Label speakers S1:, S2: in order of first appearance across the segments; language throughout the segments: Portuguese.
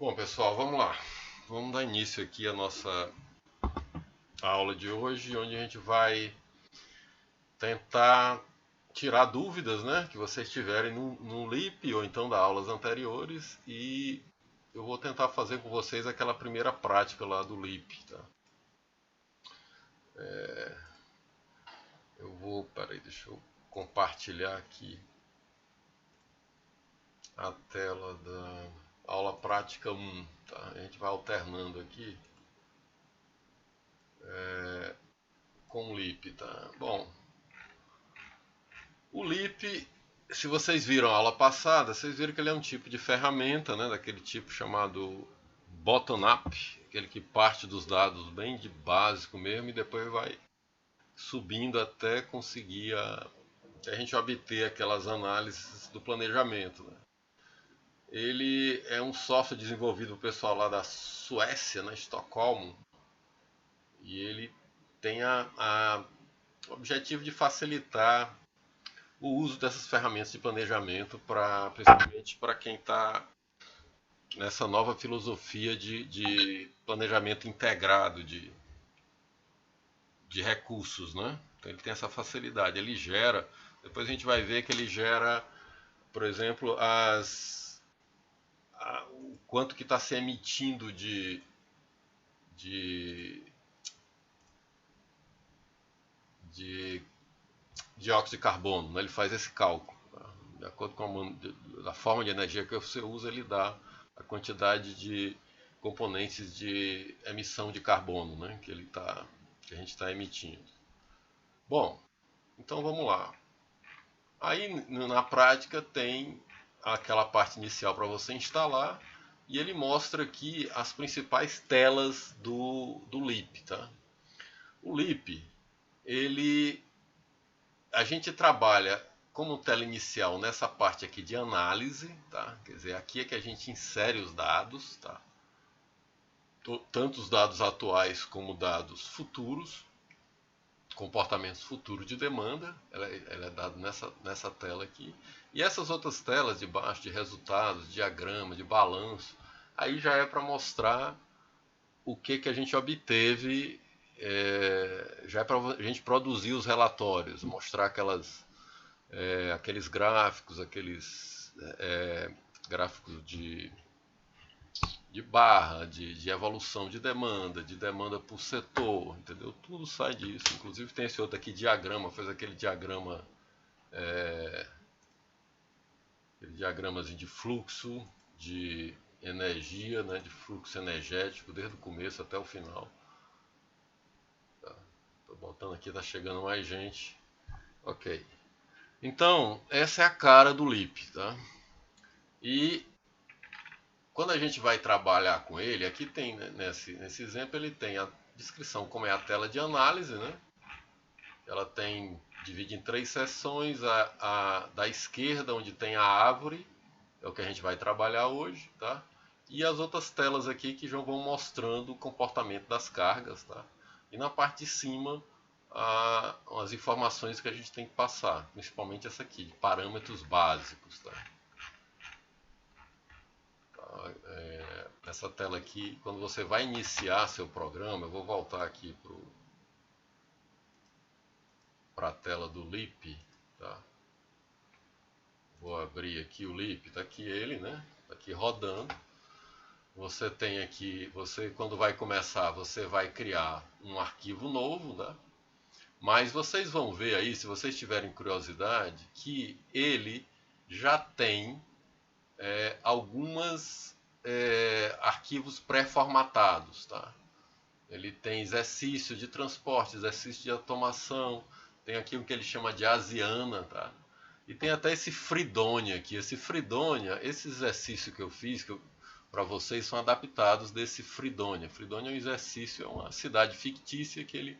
S1: Bom, pessoal, vamos lá. Vamos dar início aqui à nossa aula de hoje, onde a gente vai tentar tirar dúvidas, né, que vocês tiverem no LIP ou então das aulas anteriores, e eu vou tentar fazer com vocês aquela primeira prática lá do LIP, tá? Peraí, deixa eu compartilhar aqui a tela da aula prática 1, tá? A gente vai alternando aqui com o LIP, tá? Bom, o LIP, se vocês viram a aula passada, vocês viram que ele é um tipo de ferramenta, né, daquele tipo chamado bottom-up, aquele que parte dos dados bem de básico mesmo e depois vai subindo até conseguir a gente obter aquelas análises do planejamento, né? Ele é um software desenvolvido pelo pessoal lá da Suécia, né, Estocolmo, e ele tem o objetivo de facilitar o uso dessas ferramentas de planejamento, principalmente para quem está nessa nova filosofia de planejamento integrado de recursos, né? Então ele tem essa facilidade, ele gera, depois a gente vai ver que ele gera, por exemplo, o quanto que está se emitindo de, de dióxido de carbono, né? Ele faz esse cálculo, tá? De acordo com a forma de energia que você usa, ele dá a quantidade de componentes de emissão de carbono, né, que a gente está emitindo. Bom, então vamos lá. Aí na prática tem aquela parte inicial para você instalar e ele mostra aqui as principais telas do LIP, tá? O LIP, a gente trabalha como tela inicial nessa parte aqui de análise, tá? Quer dizer, aqui é que a gente insere os dados, tá? Tanto os dados atuais como dados futuros, comportamentos futuros de demanda, ela é dado nessa tela aqui. E essas outras telas de baixo, de resultados, diagrama, de balanço, aí já é para mostrar o que a gente obteve, já é para a gente produzir os relatórios, mostrar aqueles gráficos, gráficos de barra, de evolução de demanda por setor, entendeu? Tudo sai disso. Inclusive tem esse outro aqui, diagrama, fez aquele diagramazinho de fluxo de energia, né, de fluxo energético, desde o começo até o final. Tá? Tô botando aqui, tá chegando mais gente. Ok. Então, essa é a cara do LIP, tá? E quando a gente vai trabalhar com ele, aqui tem, né, nesse exemplo, ele tem a descrição, como é a tela de análise, né? Ela divide em 3 seções, da esquerda, onde tem a árvore, é o que a gente vai trabalhar hoje, tá? E as outras telas aqui que já vão mostrando o comportamento das cargas, tá? E na parte de cima, as informações que a gente tem que passar, principalmente essa aqui, de parâmetros básicos, tá? Essa tela aqui, quando você vai iniciar seu programa, eu vou voltar aqui para a tela do LIP, tá? Vou abrir aqui o LIP, tá aqui ele, né? Tá aqui rodando. Você tem aqui, quando vai começar, você vai criar um arquivo novo, tá? Mas vocês vão ver aí, se vocês tiverem curiosidade, que ele já tem algumas arquivos pré-formatados, tá? Ele tem exercício de transporte, exercício de automação, tem aqui o que ele chama de Asiana, tá? E tem até esse Freedonia aqui. Esse Freedonia, esse exercício que eu fiz para vocês são adaptados desse Freedonia. Freedonia é um exercício, é uma cidade fictícia que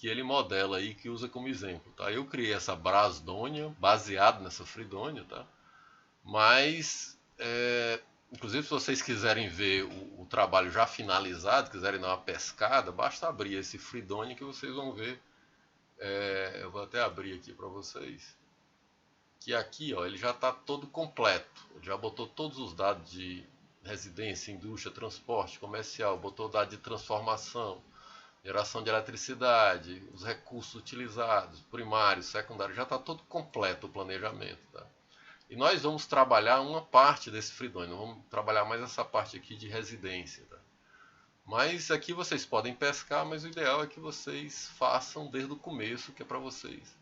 S1: ele modela aí, que usa como exemplo, tá? Eu criei essa Brasdonia baseado nessa Freedonia, tá? Mas inclusive, se vocês quiserem ver o trabalho já finalizado, quiserem dar uma pescada, basta abrir esse Freedonia que vocês vão ver. Eu vou até abrir aqui para vocês. Que aqui, ó, ele já está todo completo. Ele já botou todos os dados residência, indústria, transporte, comercial, botou dado de transformação, geração de eletricidade, os recursos utilizados, primário, secundário, já está todo completo o planejamento. Tá? E nós vamos trabalhar uma parte desse freedom, vamos trabalhar mais essa parte aqui de residência. Tá? Mas aqui vocês podem pescar, mas o ideal é que vocês façam desde o começo, que é para vocês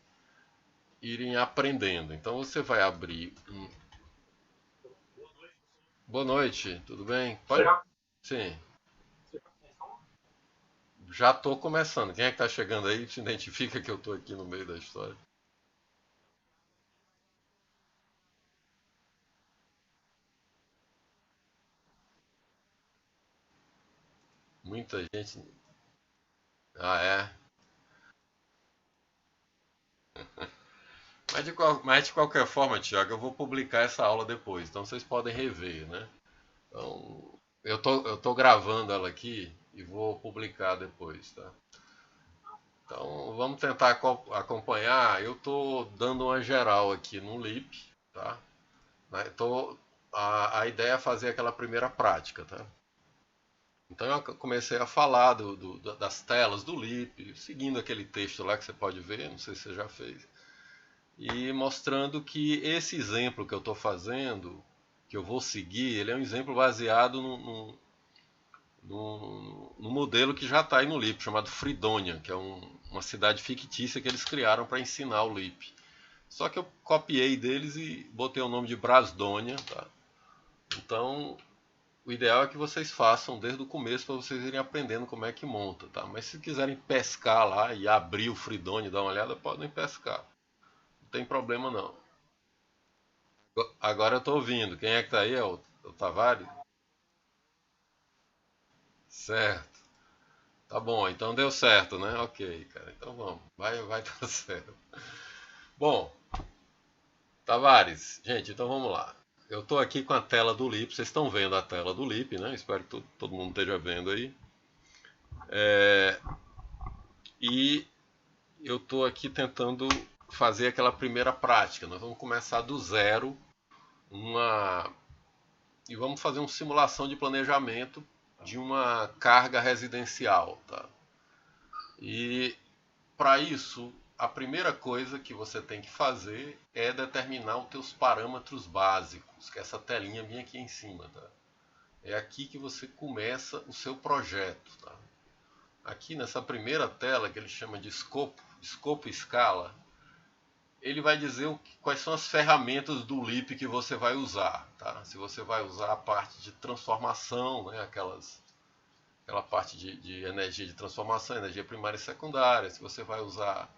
S1: irem aprendendo. Então você vai abrir um... Boa noite, tudo bem? Pode? Sim, já estou começando. Quem é que está chegando aí? Se identifica que eu estou aqui no meio da história. Muita gente. Ah, é? Mas de qualquer forma, Tiago, eu vou publicar essa aula depois, então vocês podem rever, né? Então, eu tô gravando ela aqui e vou publicar depois, tá? Então, vamos tentar acompanhar. Eu tô dando uma geral aqui no LIP, tá? A ideia é fazer aquela primeira prática, tá? Então eu comecei a falar das telas do LIP, seguindo aquele texto lá que você pode ver, não sei se você já fez, e mostrando que esse exemplo que eu estou fazendo, que eu vou seguir, ele é um exemplo baseado no modelo que já está aí no LIP, chamado Freedonia, que é uma cidade fictícia que eles criaram para ensinar o LIP. Só que eu copiei deles e botei o nome de Brasdonia, tá? Então, o ideal é que vocês façam desde o começo para vocês irem aprendendo como é que monta, tá? Mas se quiserem pescar lá e abrir o Freedonia e dar uma olhada, podem pescar. Não tem problema não. Agora eu tô ouvindo. Quem é que tá aí? É o Tavares? Certo. Tá bom, então deu certo, né? Ok, cara. Então vamos. Vai dar certo. Bom, Tavares, gente, então vamos lá. Eu tô aqui com a tela do LIP. Vocês estão vendo a tela do LIP, né? Espero que todo mundo esteja vendo aí. E eu tô aqui tentando fazer aquela primeira prática. Nós vamos começar do zero uma e vamos fazer uma simulação de planejamento de uma carga residencial, tá? E para isso, a primeira coisa que você tem que fazer é determinar os teus parâmetros básicos, que é essa telinha minha aqui em cima, tá? É aqui que você começa o seu projeto, tá? Aqui nessa primeira tela que ele chama de escopo e escala, ele vai dizer quais são as ferramentas do LIP que você vai usar, tá? Se você vai usar a parte de transformação, né, aquela parte de energia de transformação, energia primária e secundária, se você vai usar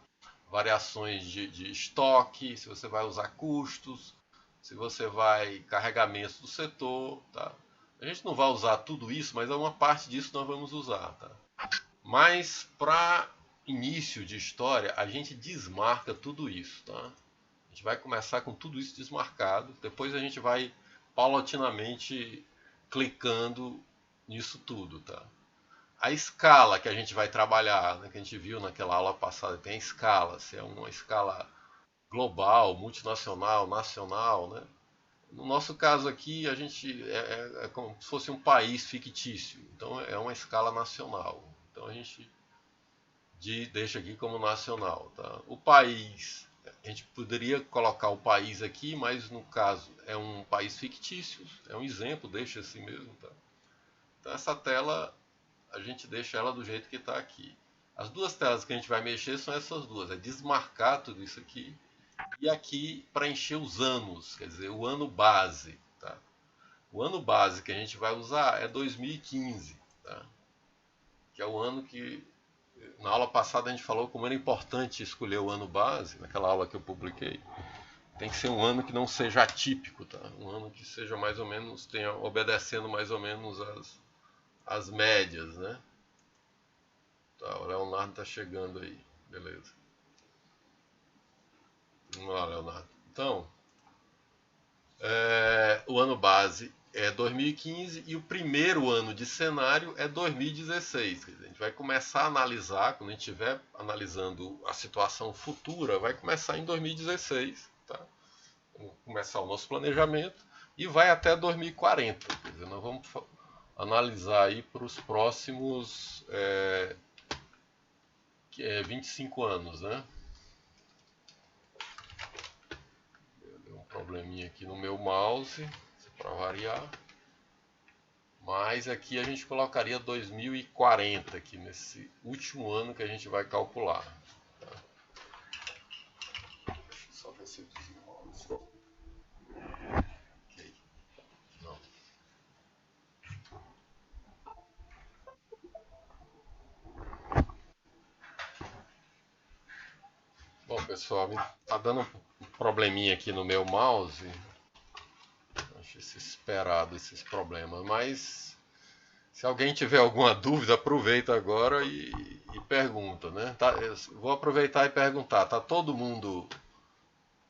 S1: variações de estoque, se você vai usar custos, se você vai carregamentos do setor, tá? A gente não vai usar tudo isso, mas uma parte disso nós vamos usar, tá? Mas para início de história, a gente desmarca tudo isso, tá? A gente vai começar com tudo isso desmarcado, depois a gente vai paulatinamente clicando nisso tudo, tá? A escala que a gente vai trabalhar, né, que a gente viu naquela aula passada, tem a escala, se é uma escala global, multinacional, nacional, né? No nosso caso aqui, a gente é como se fosse um país fictício, então é uma escala nacional. Então a gente deixa aqui como nacional, tá? O país, a gente poderia colocar o país aqui, mas no caso é um país fictício, é um exemplo, deixa assim mesmo, tá? Então essa tela a gente deixa ela do jeito que está aqui. As duas telas que a gente vai mexer são essas duas, é desmarcar tudo isso aqui e aqui preencher os anos, quer dizer, o ano base, tá? O ano base que a gente vai usar é 2015, tá? Que é o ano que na aula passada a gente falou como era importante escolher o ano base, naquela aula que eu publiquei. Tem que ser um ano que não seja atípico, tá? Um ano que seja mais ou menos, tenha obedecendo mais ou menos as médias, né? Tá, o Leonardo tá chegando aí, beleza. Vamos lá, Leonardo. Então, o ano base é 2015 e o primeiro ano de cenário é 2016. Quer dizer, a gente vai começar a analisar, quando a gente estiver analisando a situação futura, vai começar em 2016, tá? Vamos começar o nosso planejamento e vai até 2040. dizer, nós vamos analisar aí para os próximos 25 anos, né? Deu um probleminha aqui no meu mouse, para variar. Mas aqui a gente colocaria 2040 aqui nesse último ano que a gente vai calcular. Tá? Deixa eu só ver se eu desenrolo isso. Ok. Não. Bom, pessoal, tá dando um probleminha aqui no meu mouse. Acho esperado esses problemas, mas se alguém tiver alguma dúvida, aproveita agora e pergunta, né? Tá, vou aproveitar e perguntar, tá todo mundo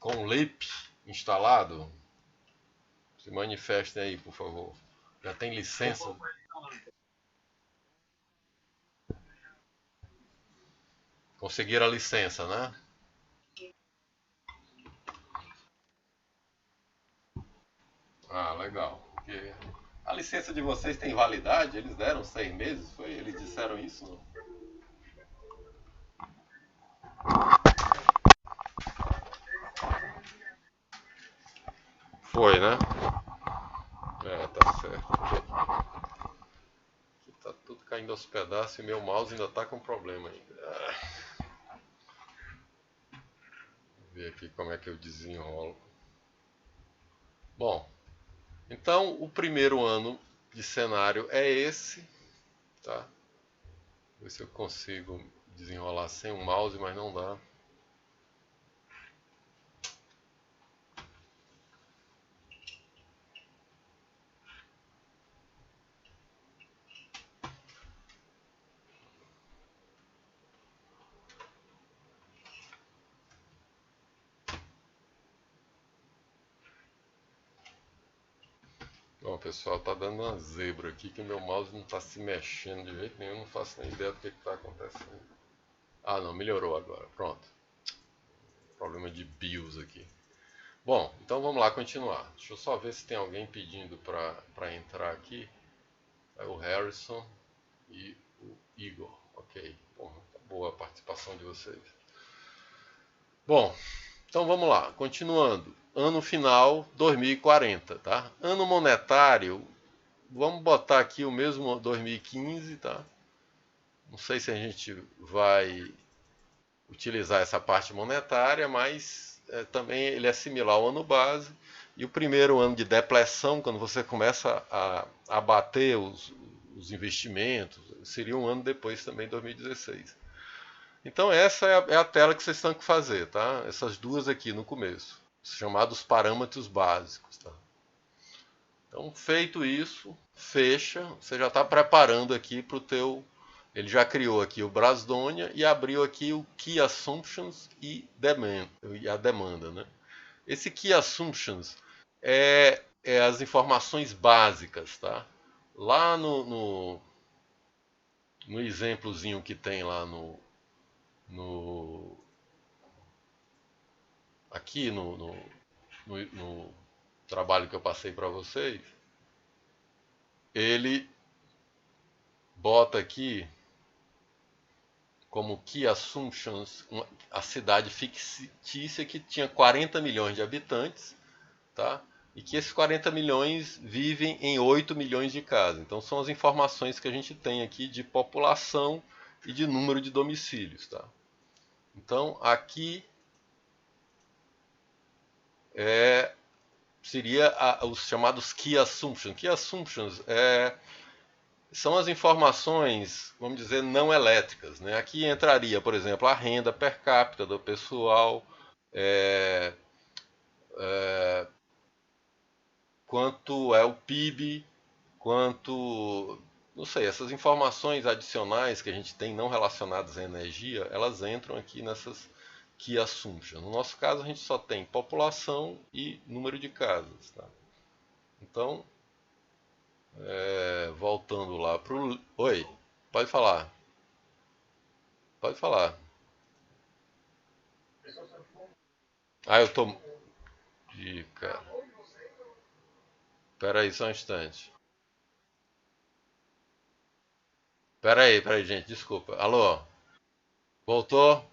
S1: com o LEAP instalado? Se manifestem aí, por favor. Já tem licença? Conseguiram a licença, né? Ah, legal. Porque a licença de vocês tem validade? Eles deram 6 meses? Foi? Eles disseram isso? Não? Foi, né? É, tá certo. Aqui tá tudo caindo aos pedaços e meu mouse ainda tá com problema ainda. Vou ver aqui como é que eu desenrolo. Bom, então o primeiro ano de cenário é esse, tá? Vou ver se eu consigo desenrolar sem o mouse, mas não dá. Bom, pessoal, tá dando uma zebra aqui que o meu mouse não está se mexendo de jeito nenhum, não faço nem ideia do que está acontecendo. Ah, não, melhorou agora, pronto. Problema de BIOS aqui. Bom, então vamos lá continuar. Deixa eu só ver se tem alguém pedindo para entrar aqui. É o Harrison e o Igor. Ok, bom, tá boa a participação de vocês. Bom, então vamos lá, continuando. Ano final 2040, tá? Ano monetário, vamos botar aqui o mesmo 2015, tá? Não sei se a gente vai utilizar essa parte monetária, mas também ele é similar ao ano base. E o primeiro ano de depressão, quando você começa a bater os investimentos, seria um ano depois também, 2016. Então essa é a tela que vocês estão que fazer, tá? Essas duas aqui no começo, chamados parâmetros básicos, tá? Então feito isso, fecha, você já está preparando aqui para o teu. Ele já criou aqui o Brasdonia e abriu aqui o Key Assumptions e a demanda, né? Esse Key Assumptions é as informações básicas, tá? Lá no exemplozinho que tem lá no aqui no trabalho que eu passei para vocês, ele bota aqui como Key Assumptions a cidade fictícia que tinha 40 milhões de habitantes, tá? E que esses 40 milhões vivem em 8 milhões de casas. Então são as informações que a gente tem aqui de população e de número de domicílios, tá? Então aqui seria os chamados Key Assumptions. Key Assumptions são as informações, vamos dizer, não elétricas, né? Aqui entraria, por exemplo, a renda per capita do pessoal, quanto é o PIB, quanto, não sei, essas informações adicionais que a gente tem não relacionadas à energia, elas entram aqui nessas Key Assumptions. No nosso caso, a gente só tem população e número de casas, tá? Então, voltando lá para o... Oi, pode falar. Pode falar. Ah, eu tô... Cara. Espera aí só um instante. Pera aí, gente, desculpa. Alô, voltou?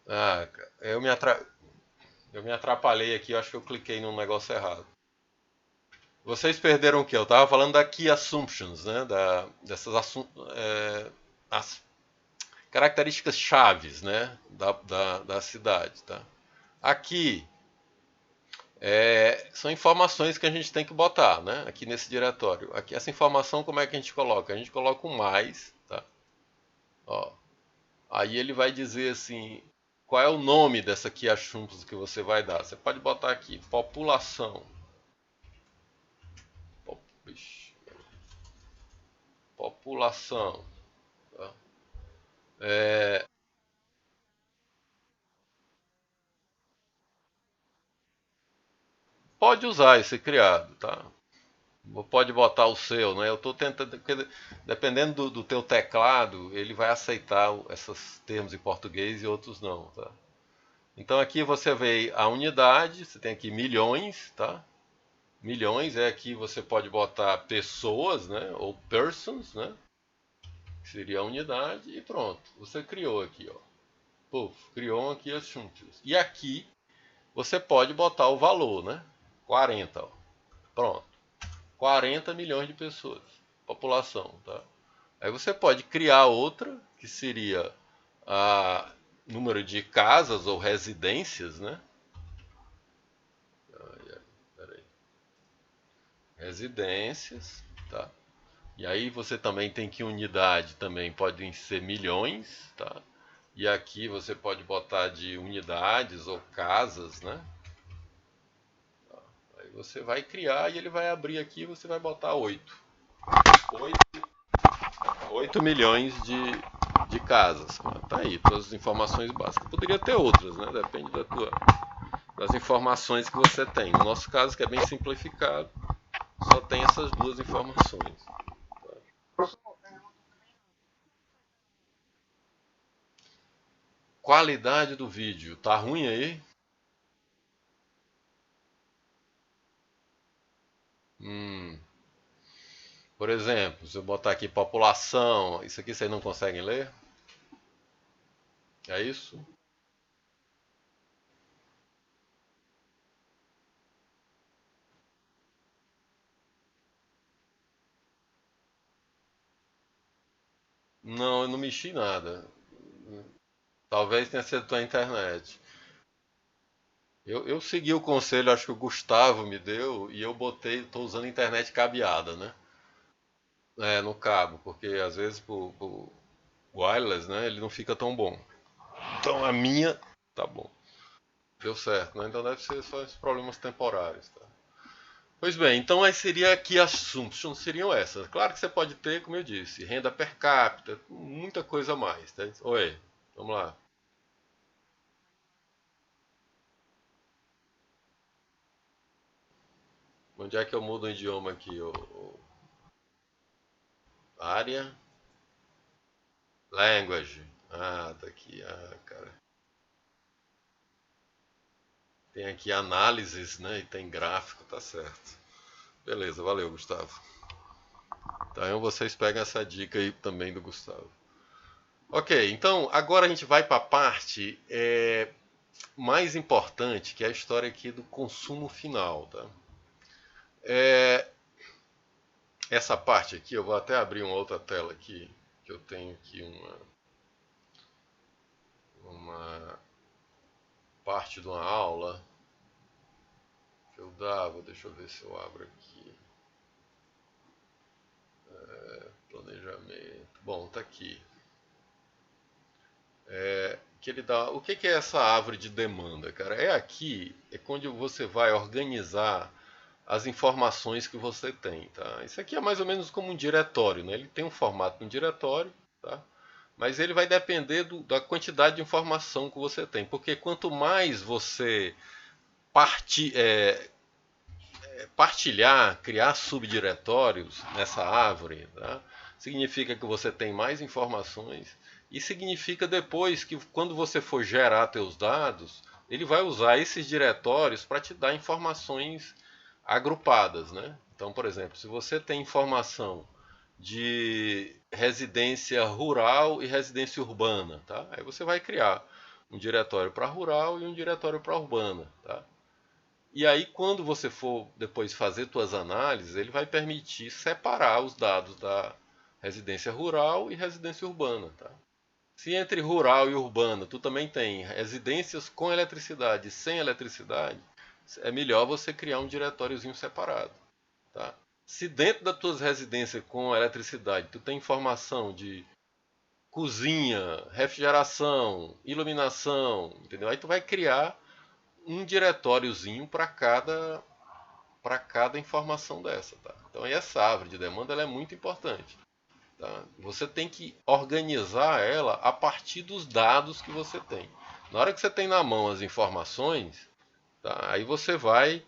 S1: Ah, eu me atrapalhei aqui, eu acho que eu cliquei num negócio errado. Vocês perderam o quê? Eu estava falando da Key Assumptions, né? Dessas as características chaves, né? Da cidade, tá? Aqui são informações que a gente tem que botar, né? Aqui nesse diretório. Aqui, essa informação, como é que a gente coloca? A gente coloca um mais, tá? Ó, aí ele vai dizer assim, qual é o nome dessa Key Assumptions que você vai dar. Você pode botar aqui, população. Ixi, população. Tá? É, pode usar esse criado, tá? Pode botar o seu, né? Eu estou tentando, porque dependendo do teu teclado, ele vai aceitar esses termos em português e outros não, tá? Então aqui você vê a unidade, você tem aqui milhões, tá? Milhões é aqui você pode botar pessoas, né? Ou persons, né? Que seria a unidade e pronto. Você criou aqui, ó. Puf, criou aqui as chuntos. E aqui você pode botar o valor, né? 40, ó. Pronto. 40 milhões de pessoas, população, tá? Aí você pode criar outra, que seria a número de casas ou residências, né? Peraí. Residências, tá? E aí você também tem que unidade também podem ser milhões, tá? E aqui você pode botar de unidades ou casas, né? Aí você vai criar e ele vai abrir aqui e você vai botar 8. 8 milhões de casas. Tá aí, todas as informações básicas. Poderia ter outras, né? Depende das informações que você tem. No nosso caso, que é bem simplificado, só tem essas duas informações. Qualidade do vídeo, tá ruim aí? Hum, por exemplo, se eu botar aqui população, isso aqui vocês não conseguem ler? É isso? Não, eu não mexi nada. Talvez tenha sido tua internet. Eu segui o conselho, acho que o Gustavo me deu, e eu botei, estou usando internet cabeada, né? É, no cabo, porque às vezes por wireless, né, ele não fica tão bom. Então a minha tá bom. Deu certo, né? Então deve ser só esses problemas temporários, tá? Pois bem, então aí seria que assuntos seriam essas. Claro que você pode ter, como eu disse, renda per capita, muita coisa a mais, tá? Oi, vamos lá. Onde é que eu mudo o idioma aqui? Área, language. Ah, tá aqui. Ah, cara. Tem aqui análises, né? E tem gráfico, tá certo. Beleza, valeu, Gustavo. Então vocês pegam essa dica aí também do Gustavo. Ok, então agora a gente vai para a parte mais importante, que é a história aqui do consumo final, tá? É, essa parte aqui, eu vou até abrir uma outra tela aqui, que eu tenho aqui uma parte de uma aula que eu dava, deixa eu ver se eu abro aqui. Planejamento. Bom, tá aqui. Que ele dá. O que é essa árvore de demanda, cara? É aqui, é quando você vai organizar as informações que você tem, tá? Isso aqui é mais ou menos como um diretório, né? Ele tem um formato de um diretório, tá? Mas ele vai depender da quantidade de informação que você tem, porque quanto mais você parti, é, partilhar, criar subdiretórios nessa árvore, tá? Significa que você tem mais informações e significa depois que quando você for gerar teus dados, ele vai usar esses diretórios para te dar informações agrupadas, né? Então, por exemplo, se você tem informação de residência rural e residência urbana, tá? Aí você vai criar um diretório para rural e um diretório para urbana, tá? E aí quando você for depois fazer suas análises, ele vai permitir separar os dados da residência rural e residência urbana, tá? Se entre rural e urbana tu também tem residências com eletricidade e sem eletricidade, é melhor você criar um diretóriozinho separado, tá? Se dentro das tuas residências com eletricidade tu tem informação de cozinha, refrigeração, iluminação, entendeu? Aí tu vai criar um diretóriozinho para cada informação dessa, tá? Então essa árvore de demanda ela é muito importante, tá? Você tem que organizar ela a partir dos dados que você tem. Na hora que você tem na mão as informações, tá? Aí você vai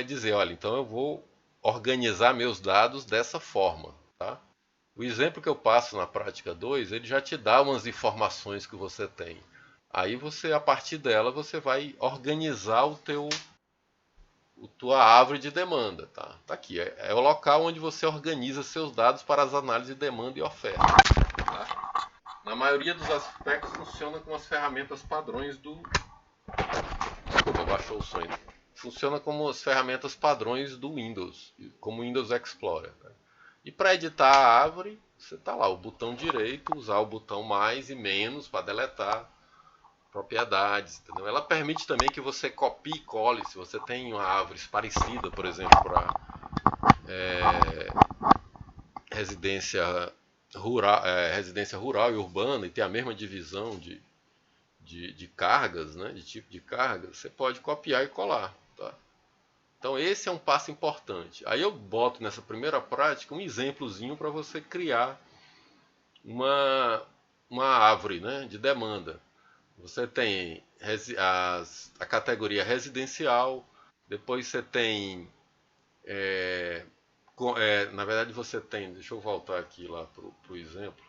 S1: dizer, olha, então eu vou organizar meus dados dessa forma, tá? O exemplo que eu passo na prática 2, ele já te dá umas informações que você tem. Aí você, a partir dela, você vai organizar tua árvore de demanda, tá? Tá aqui, é o local onde você organiza seus dados para as análises de demanda e oferta, tá? Na maioria dos aspectos funciona com as ferramentas padrões do... Desculpa, baixou o som aí. Funciona como as ferramentas padrões do Windows, como o Windows Explorer, tá? E para editar a árvore, você tá lá, o botão direito, usar o botão mais e menos para deletar propriedades, entendeu? Ela permite também que você copie e cole, se você tem uma árvore parecida, por exemplo, para residência residência rural e urbana e tem a mesma divisão de cargas, né, de tipo de carga, você pode copiar e colar, tá? Então esse é um passo importante. Aí eu boto nessa primeira prática um exemplozinho para você criar uma árvore, né, de demanda. Você tem a categoria residencial, depois você tem, na verdade você tem, deixa eu voltar aqui lá para o exemplo.